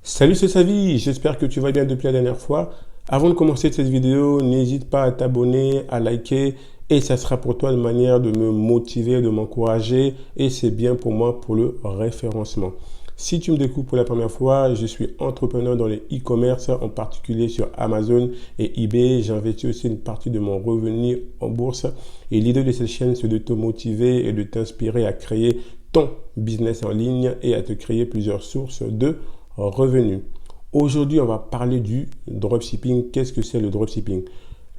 Salut, c'est Savi, j'espère que tu vas bien depuis la dernière fois. Avant de commencer cette vidéo, n'hésite pas à t'abonner, à liker et ça sera pour toi une manière de me motiver, de m'encourager et c'est bien pour moi pour le référencement. Si tu me découvres pour la première fois, je suis entrepreneur dans les e-commerce, en particulier sur Amazon et eBay. J'investis aussi une partie de mon revenu en bourse et l'idée de cette chaîne, c'est de te motiver et de t'inspirer à créer ton business en ligne et à te créer plusieurs sources de revenus. Aujourd'hui, on va parler du dropshipping. Qu'est-ce que c'est le dropshipping?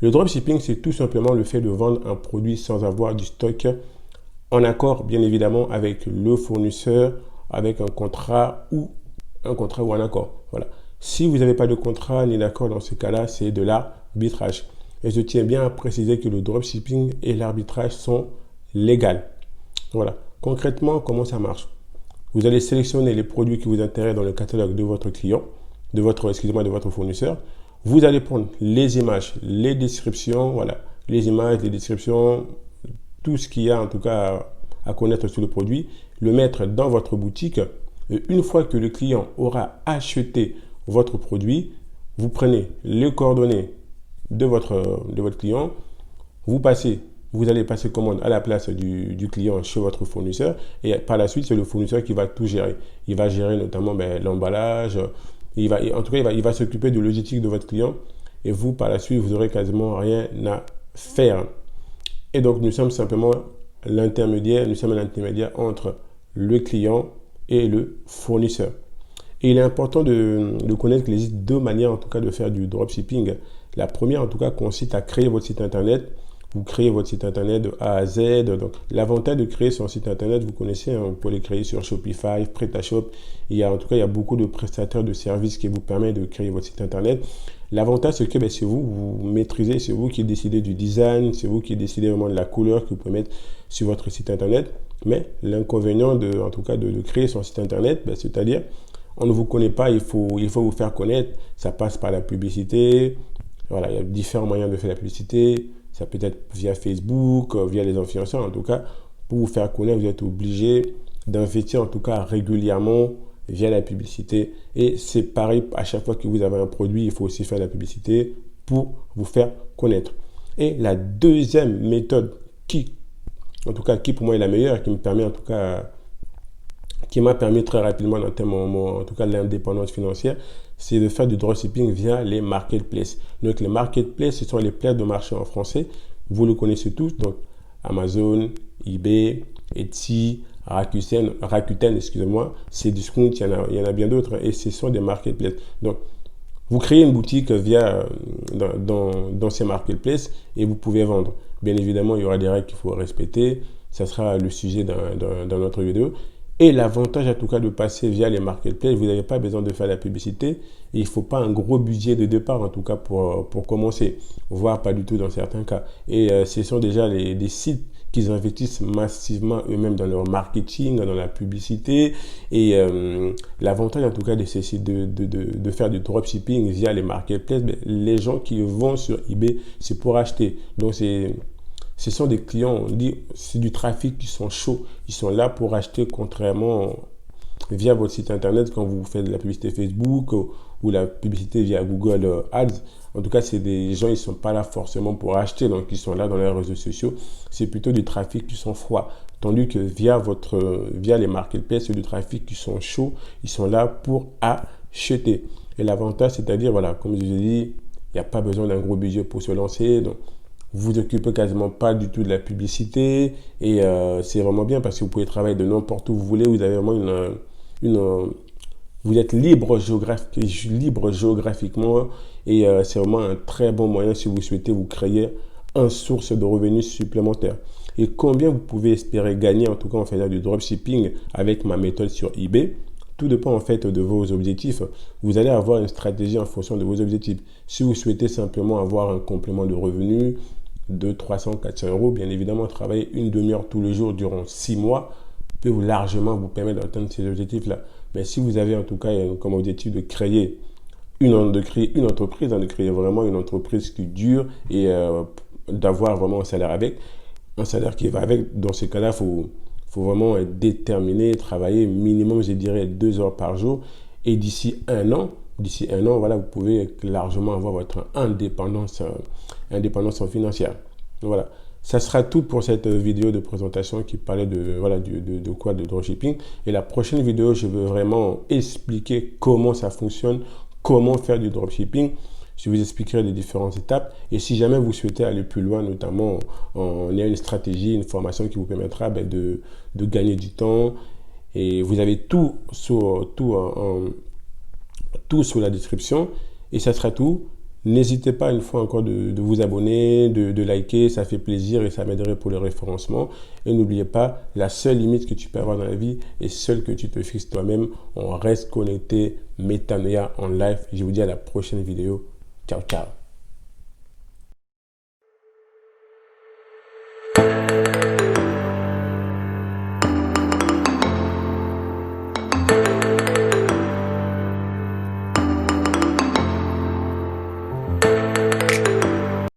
Le dropshipping, c'est tout simplement le fait de vendre un produit sans avoir du stock, en accord bien évidemment avec le fournisseur, avec un contrat ou un accord. Voilà. Si vous n'avez pas de contrat ni d'accord dans ce cas-là, c'est de l'arbitrage. Et je tiens bien à préciser que le dropshipping et l'arbitrage sont légaux. Voilà. Concrètement, comment ça marche? Vous allez sélectionner les produits qui vous intéressent dans le catalogue de votre client, de votre fournisseur. Vous allez prendre les images, les descriptions, voilà, les images, les descriptions, tout ce qu'il y a en tout cas à connaître sur le produit, le mettre dans votre boutique. Et une fois que le client aura acheté votre produit, vous prenez les coordonnées de votre client, vous allez passer commande à la place du client chez votre fournisseur et par la suite, c'est le fournisseur qui va tout gérer. Il va gérer notamment l'emballage, en tout cas, il va s'occuper de logistique de votre client et vous, par la suite, vous n'aurez quasiment rien à faire. Et donc, nous sommes l'intermédiaire entre le client et le fournisseur. Et il est important de connaître qu'il existe deux manières en tout cas de faire du dropshipping. La première en tout cas consiste à créer votre site internet. Vous créez votre site internet de A à Z. Donc, l'avantage de créer son site internet, vous connaissez, hein, vous pouvez le créer sur Shopify, PrestaShop. En tout cas, il y a beaucoup de prestataires de services qui vous permettent de créer votre site internet. L'avantage, c'est que c'est vous maîtrisez, c'est vous qui décidez du design, c'est vous qui décidez vraiment de la couleur que vous pouvez mettre sur votre site internet. Mais l'inconvénient en tout cas, de créer son site internet, c'est-à-dire, on ne vous connaît pas, il faut vous faire connaître. Ça passe par la publicité. Voilà, il y a différents moyens de faire la publicité. Ça peut être via Facebook, via les influenceurs. En tout cas, pour vous faire connaître, vous êtes obligé d'investir en tout cas régulièrement via la publicité. Et c'est pareil, à chaque fois que vous avez un produit, il faut aussi faire la publicité pour vous faire connaître. Et la deuxième méthode qui pour moi est la meilleure, qui m'a permis très rapidement d'atteindre en tout cas l'indépendance financière, c'est de faire du dropshipping via les marketplaces. Donc les marketplaces, ce sont les places de marché en français. Vous le connaissez tous, donc Amazon, eBay, Etsy, Rakuten, excusez-moi, Cdiscount, il y en a bien d'autres, et ce sont des marketplaces. Donc vous créez une boutique dans ces marketplaces et vous pouvez vendre. Bien évidemment, il y aura des règles qu'il faut respecter. Ça sera le sujet dans notre vidéo. Et l'avantage, en tout cas, de passer via les marketplaces, vous n'avez pas besoin de faire la publicité. Et il ne faut pas un gros budget de départ, en tout cas, pour commencer. Voire pas du tout dans certains cas. Et ce sont déjà des sites qui investissent massivement eux-mêmes dans leur marketing, dans la publicité. Et l'avantage, en tout cas, de ces sites de faire du dropshipping via les marketplaces, les gens qui vont sur eBay, c'est pour acheter. Donc, ce sont des clients, on dit, c'est du trafic qui sont chauds. Ils sont là pour acheter, contrairement via votre site internet quand vous faites de la publicité Facebook ou la publicité via Google Ads. En tout cas, c'est des gens, ils ne sont pas là forcément pour acheter, donc ils sont là dans les réseaux sociaux. C'est plutôt du trafic qui sont froids. Tandis que via les marketplaces, c'est du trafic qui sont chauds. Ils sont là pour acheter. Et l'avantage, c'est-à-dire, voilà, comme je vous ai dit, il n'y a pas besoin d'un gros budget pour se lancer. Donc, vous vous occupez quasiment pas du tout de la publicité et c'est vraiment bien parce que vous pouvez travailler de n'importe où vous voulez. Vous avez vraiment vous êtes libre géographiquement et c'est vraiment un très bon moyen si vous souhaitez vous créer une source de revenus supplémentaire. Et combien vous pouvez espérer gagner en tout cas en faisant du dropshipping avec ma méthode sur eBay? Tout dépend en fait de vos objectifs. Vous allez avoir une stratégie en fonction de vos objectifs. Si vous souhaitez simplement avoir un complément de revenus de 300, 400 euros, bien évidemment, travailler une demi-heure tous les jours durant 6 mois peut largement vous permettre d'atteindre ces objectifs-là. Mais si vous avez en tout cas comme objectif de créer une entreprise, de créer vraiment une entreprise qui dure et d'avoir vraiment un salaire qui va avec, dans ces cas-là, faut vraiment être déterminé, travailler minimum, je dirais, 2 heures par jour. Et d'ici un an, voilà, vous pouvez largement avoir votre indépendance financière. Voilà. Ça sera tout pour cette vidéo de présentation qui parlait de dropshipping. Et la prochaine vidéo, je veux vraiment expliquer comment ça fonctionne, comment faire du dropshipping. Je vous expliquerai les différentes étapes. Et si jamais vous souhaitez aller plus loin, notamment en ayant une stratégie, une formation qui vous permettra de gagner du temps. Et vous avez tout sur la description. Et ça sera tout. N'hésitez pas une fois encore de vous abonner, de liker, ça fait plaisir et ça m'aiderait pour le référencement. Et n'oubliez pas, la seule limite que tu peux avoir dans la vie est celle que tu te fixes toi-même. On reste connecté, Metanoia en live. Je vous dis à la prochaine vidéo. Ciao, ciao.